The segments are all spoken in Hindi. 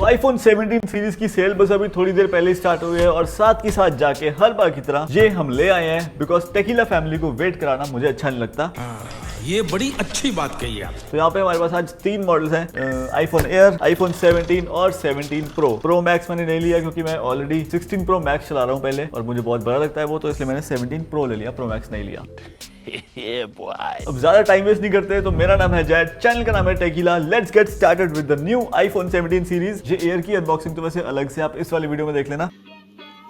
iPhone 17 सीरीज की सेल बस अभी थोड़ी देर पहले स्टार्ट हुई है और साथ के साथ जाके हर बार की तरह ये हम ले आए हैं बिकॉज टेकीला फैमिली को वेट कराना मुझे अच्छा नहीं लगता। ये बड़ी अच्छी बात कही आप। तो यहाँ पे हमारे पास आज 3 मॉडल्स हैं, आईफोन एयर, आईफोन 17 और 17 प्रो मैक्स मैंने नहीं लिया क्योंकि मैं ऑलरेडी 16 प्रो मैक्स चला रहा हूँ पहले और मुझे बहुत बड़ा लगता है वो, तो इसलिए मैंने 17 प्रो ले लिया, प्रो मैक्स नहीं लिया। अब ज्यादा टाइम वेस्ट नहीं करते, तो मेरा नाम है जैड, चैनल का नाम है tequila. Let's get started with the new iPhone 17 series. ये एयर की अनबॉक्सिंग तो वैसे अलग से आप इस वाली वीडियो में देख लेना,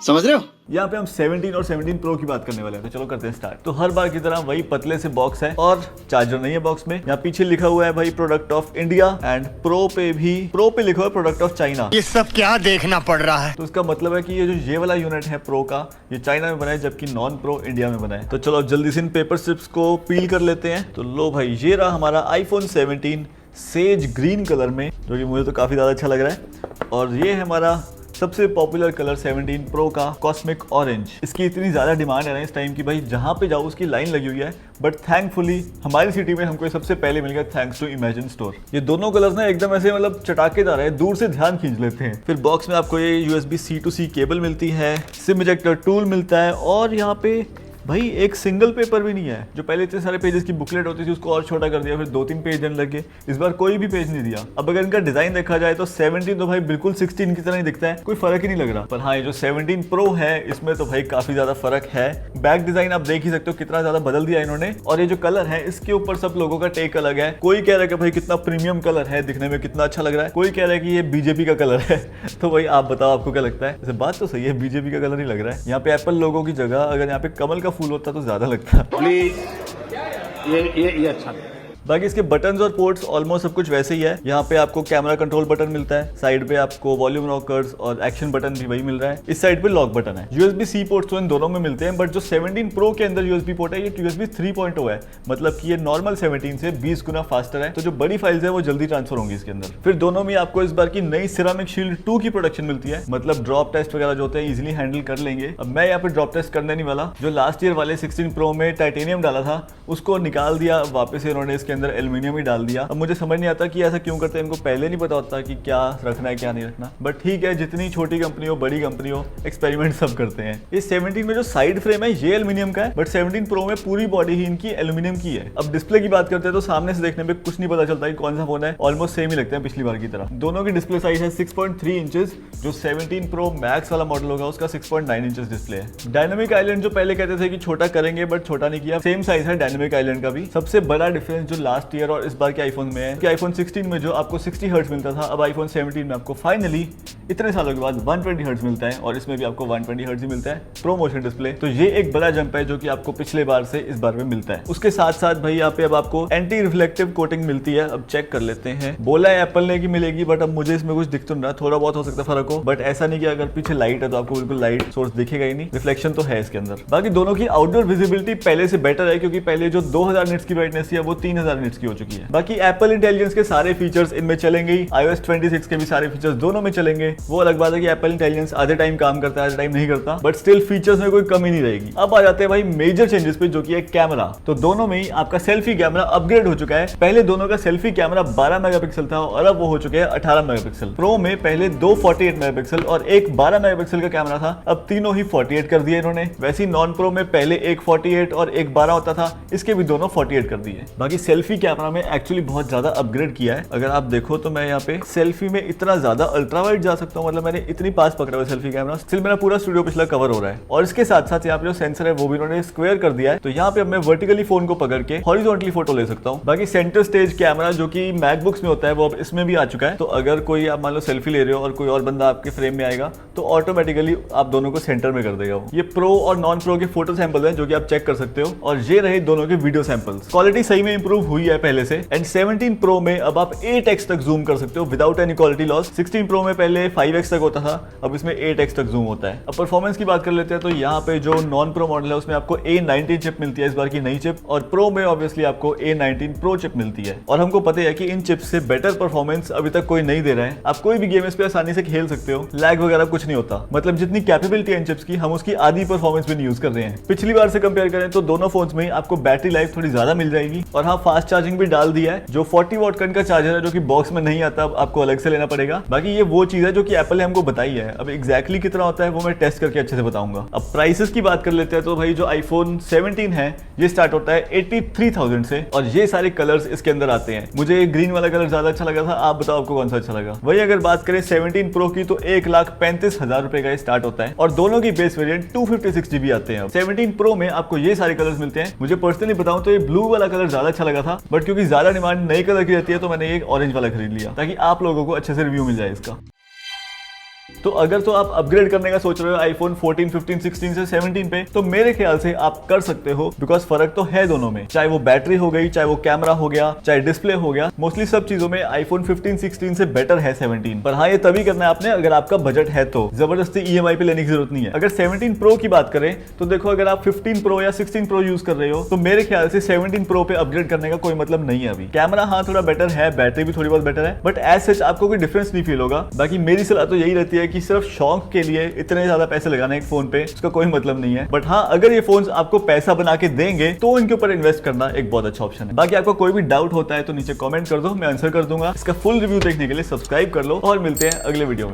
समझ रहे हो। यहाँ पे हम 17 और 17 प्रो की बात करने वाले हैं, तो चलो करते हैं स्टार्ट। तो हर बार की तरह वही पतले से बॉक्स है और चार्जर नहीं है बॉक्स में। यहाँ पीछे लिखा हुआ है भाई product of India and pro पे लिखा हुआ है प्रोडक्ट ऑफ चाइना। ये सब क्या देखना पड़ रहा है। तो इसका मतलब है कि ये जो ये वाला यूनिट है प्रो का, ये चाइना में बना है जबकि नॉन प्रो इंडिया में बना है। तो चलो जल्दी से इन पेपर स्ट्रिप्स को पील कर लेते हैं। तो लो भाई, ये रहा हमारा आईफोन 17 सेज ग्रीन कलर में, जो कि मुझे तो काफी ज्यादा अच्छा लग रहा है। और ये है हमारा सबसे पॉपुलर कलर 17 प्रो का कॉस्मिक ऑरेंज। इसकी इतनी ज़्यादा डिमांड है ना इस टाइम की, भाई जहाँ पे जाओ उसकी लाइन लगी हुई है। बट थैंकफुली हमारी सिटी में हमको सबसे पहले मिल गया थैंक्स टू इमेजिन स्टोर। ये दोनों कलर्स ना एकदम ऐसे मतलब चटाकेदार है, दूर से ध्यान खींच लेते हैं। फिर बॉक्स में आपको ये USB C to C cable मिलती है, सिम इजेक्टर टूल मिलता है और यहाँ पे भाई एक सिंगल पेपर भी नहीं है। जो पहले इतने सारे पेजेस की बुकलेट होती थी उसको और छोटा कर दिया, फिर 2-3 पेज देने लगे। इस बार कोई भी पेज नहीं दिया। अब अगर इनका डिजाइन देखा जाए तो 17 तो भाई बिल्कुल 16 की तरह ही दिखता है, कोई फर्क ही नहीं लग रहा। पर हाँ, ये जो 17 प्रो है इसमें तो भाई काफी ज्यादा फर्क है। बैक डिजाइन आप देख ही सकते हो कितना ज्यादा बदल दिया इन्होंने। और ये जो कलर है इसके ऊपर सब लोगों का टेक अलग है। कोई कह रहा है कि भाई कितना प्रीमियम कलर है, दिखने में कितना अच्छा लग रहा है। कोई कह रहा है कि ये बीजेपी का कलर है। तो भाई आप बताओ आपको क्या लगता है। वैसे बात तो सही है, बीजेपी का कलर ही लग रहा है। यहाँ पे एप्पल लोगों की जगह अगर यहाँ पे कमल का फूल होता तो ज्यादा प्लीज ये अच्छा नहीं। बाकी इसके बटन्स और पोर्ट्स ऑलमोस्ट सब कुछ वैसे ही है। यहाँ पे आपको कैमरा कंट्रोल बटन मिलता है, साइड पे आपको वॉल्यूम रॉकर्स और एक्शन बटन भी वही मिल रहा है। इस साइड पे लॉक बटन है। USB-C पोर्ट्स तो इन दोनों में मिलते हैं, बट जो 17 प्रो के अंदर USB पोर्ट है ये USB 3.0 है, मतलब कि ये नॉर्मल 17 से 20 गुना फास्टर है। तो जो बड़ी फाइल्स है वो जल्दी ट्रांसफर होंगी इसके अंदर। फिर दोनों में आपको इस बार की नई सिरामिक शील्ड 2 की प्रोडक्शन मिलती है, मतलब ड्रॉप टेस्ट वगैरह जो होते हैं इजिली हैंडल कर लेंगे। अब मैं यहाँ पे ड्रॉप टेस्ट करने नहीं वाला। जो लास्ट ईयर वाले 16 प्रो में टाइटेनियम डाला था उसको निकाल दिया, वापस इन्होंने इसके अंदर एल्यूमिनियम ही डाल दिया। अब मुझे समझ नहीं आता कि ऐसा क्यों करते हैं, इनको पहले नहीं पता होता कि क्या रखना है क्या नहीं रखना। बट ठीक है, जितनी छोटी कंपनी हो बड़ी कंपनी हो, एक्सपेरिमेंट सब करते हैं। इस 17 में जो साइड फ्रेम है ये एल्यूमिनियम का है, बट 17 प्रो में पूरी बॉडी ही इनकी एल्यूमिनियम की है। अब डिस्प्ले की बात करते हैं तो सामने से देखने में कुछ नहीं पता चलता कि कौन सा फोन है, ऑलमोस्ट सेम ही लगते हैं पिछली बार की तरह। दोनों की डिस्प्ले साइज है 6.3 इंचेस। जो 17 प्रो मैक्स वाला मॉडल होगा उसका 6.9 इंचेस डिस्प्ले है। डायनामिक आइलैंड जो पहले कहते थे कि छोटा करेंगे बट छोटा नहीं किया, सेम साइज है डायनामिक आइलैंड का भी। सबसे बड़ा डिफरेंस जो लास्ट ईयर और इस बार के आईफोन में है कि आईफोन 16 में जो आपको 60 हर्ट्ज मिलता था, अब आईफोन 17 में आपको फाइनली इतने सालों के बाद 120 हर्ट्ज मिलता है और इसमें भी आपको 120 हर्ट्ज ही मिलता है प्रो मोशन डिस्प्ले। तो ये एक बड़ा जंप है जो कि आपको पिछले बार से इस बार में मिलता है। उसके साथ साथ भाई यहाँ पे अब आपको एंटी रिफ्लेक्टिव कोटिंग मिलती है। अब चेक कर लेते हैं। बोला है एप्पल ने कि मिलेगी, बट अब मुझे इसमें कुछ दिख तो नहीं रहा। थोड़ा बहुत हो सकता है फर्क हो, बट ऐसा नहीं कि अगर पीछे लाइट है तो आपको बिल्कुल लाइट सोर्स दिखेगा ही नहीं। रिफ्लेक्शन तो है इसके अंदर। बाकी दोनों की आउटडोर विजिबिलिटी पहले से बेटर है क्योंकि पहले जो 2000 निट्स की ब्राइटनेस है वो 3000 निट्स की हो चुकी है। बाकी एप्पल इंटेलिजेंस के सारे फीचर्स इनमें चलेंगे। iOS 26 के भी सारे फीचर्स दोनों में चलेंगे। वो अलग बात है कि एप्पल इंटेलिजेंस आधे टाइम काम करता है, आधे टाइम नहीं करता, बट स्टिल फीचर्स में कोई कमी नहीं रहेगी। अब आ जाते हैं भाई मेजर चेंजेस पे, जो कि है कैमरा। तो दोनों में ही आपका सेल्फी कैमरा अपग्रेड हो चुका है। पहले दोनों का सेल्फी कैमरा 12 मेगापिक्सल था और अब वो हो चुके हैं 18 मेगापिक्सल। प्रो में पहले 2 48 मेगापिक्सल और एक 12 मेगापिक्सल का कैमरा था, अब तीनों ही 48 कर दिए इन्होंने। वैसे ही नॉन प्रो में पहले एक 48 और एक 12 होता था, इसके भी दोनों 48 कर दिए। बाकी सेल्फी कैमरा में एक्चुअली बहुत ज्यादा अपग्रेड किया है। अगर आप देखो तो मैं यहाँ पे सेल्फी में इतना ज्यादा अल्ट्रा वाइड जा सकता हूँ, मतलब मैंने इतनी पास पकड़ा हुआ सेल्फी कैमरा, स्टिल मेरा पूरा स्टूडियो पिछला कवर हो रहा है। और इसके साथ साथ यहाँ पे जो सेंसर है वो भी इन्होंने स्क्वायर कर दिया है, तो यहाँ पे अब मैं वर्टिकली फोन को पकड़ के हॉरिजॉन्टली फोटो ले सकता हूँ। बाकी सेंटर स्टेज कैमरा जो कि मैकबुक्स में होता है वो अब इसमें भी आ चुका है। तो अगर कोई आप मान लो सेल्फी ले रहे हो और कोई और बंदा आपके फ्रेम में आएगा तो ऑटोमेटिकली आप दोनों को सेंटर में कर देगा वो। ये प्रो और नॉन प्रो के फोटो सैंपल हैं जो कि आप चेक कर सकते हो, और ये रहे दोनों के वीडियो सैंपल्स। क्वालिटी सही में इंप्रूव हुई है पहले से। एंड 17 प्रो में अब आप 8x तक जूम कर सकते हो without any quality loss. 16 pro में पहले 5x तक होता था, अब इसमें 8x तक जूम होता है। अब परफॉर्मेंस की बात कर लेते हैं तो यहाँ पे जो नॉन प्रो मॉडल है उसमें आपको A19 चिप मिलती है, इस बार की नई चिप, और प्रो में ऑब्वियसली आपको A19 प्रो चिप मिलती है। और हमको पता है कि इन चिप्स से बेटर परफॉर्मेंस अभी तक कोई नहीं दे रहा है। आप कोई भी गेम इस पे आसानी से खेल सकते हो, लैग वगैरह कुछ नहीं होता। मतलब जितनी कैपेबिलिटी है इन चिप्स की, हम उसकी आधी परफॉर्मेंस भी नहीं यूज कर रहे हैं। पिछली बार से कंपेयर करें तो दोनों फोन्स में आपको बैटरी लाइफ थोड़ी ज्यादा मिल जाएगी, और हाँ फास्ट चार्जिंग भी डाल दिया है। जो 40 वॉट का इनका चार्जर है जो कि बॉक्स में नहीं आता, आपको अलग से लेना पड़ेगा। बाकी ये वो चीज है जो कि एप्पल ने हमको बताई है। अब एग्जैक्टली कितना होता है वो मैं टेस्ट करके अच्छे से बताऊंगा। अब प्राइसेस की बात कर लेते हैं तो भाई जो आईफोन 17 है ये स्टार्ट होता है 83,000 से और ये सारे कलर्स इसके अंदर आते हैं। मुझे ग्रीन वाला कलर ज्यादा अच्छा लगा था, आप बताओ आपको कौन सा अच्छा लगा। वही अगर बात करें 17 प्रो की तो 1,35,000 रुपए का स्टार्ट होता है और दोनों की बेस वेरिएंट 256 GB आते हैं। 17 प्रो में आपको ये सारे कलर्स मिलते हैं। मुझे पर्सनली बताऊं तो ये ब्लू वाला कलर ज्यादा अच्छा लगा था, बट क्योंकि ज्यादा डिमांड नई कलर की रहती है तो मैंने ये ऑरेंज वाला खरीद लिया ताकि आप लोगों को अच्छे से रिव्यू मिल जाए इसका। तो अगर तो आप अपग्रेड करने का सोच रहे हो आईफोन 14, 15, 16 से 17 पे, तो मेरे ख्याल से आप कर सकते हो, बिकॉज फर्क तो है दोनों में। चाहे वो बैटरी हो गई, चाहे वो कैमरा हो गया, चाहे डिस्प्ले हो गया, मोस्टली सब चीजों में आईफोन 15, 16 से बेटर है 17। पर हाँ, ये तभी करना है आपने अगर आपका बजट है तो, जबरदस्ती EMI पे लेने की जरूरत नहीं है। अगर 17 प्रो की बात करें तो देखो, अगर आप 15 प्रो या 16 प्रो यूज कर रहे हो तो मेरे ख्याल से 17 प्रो पे अपग्रेड करने का कोई मतलब नहीं है अभी। कैमरा हाँ थोड़ा बेटर है, बैटरी भी थोड़ी बहुत बेटर है, बट एज सच आपको कोई डिफरेंस नहीं फील होगा। बाकी मेरी सलाह तो यही रहती है कि सिर्फ शौक के लिए इतने ज्यादा पैसे लगाना एक फोन पे, उसका कोई मतलब नहीं है। बट हाँ, अगर ये फोन्स आपको पैसा बना के देंगे तो इनके ऊपर इन्वेस्ट करना एक बहुत अच्छा ऑप्शन है। बाकी आपको कोई भी डाउट होता है तो नीचे कमेंट कर दो, मैं आंसर कर दूंगा। इसका फुल रिव्यू देखने के लिए सब्सक्राइब कर लो और मिलते हैं अगले वीडियो में।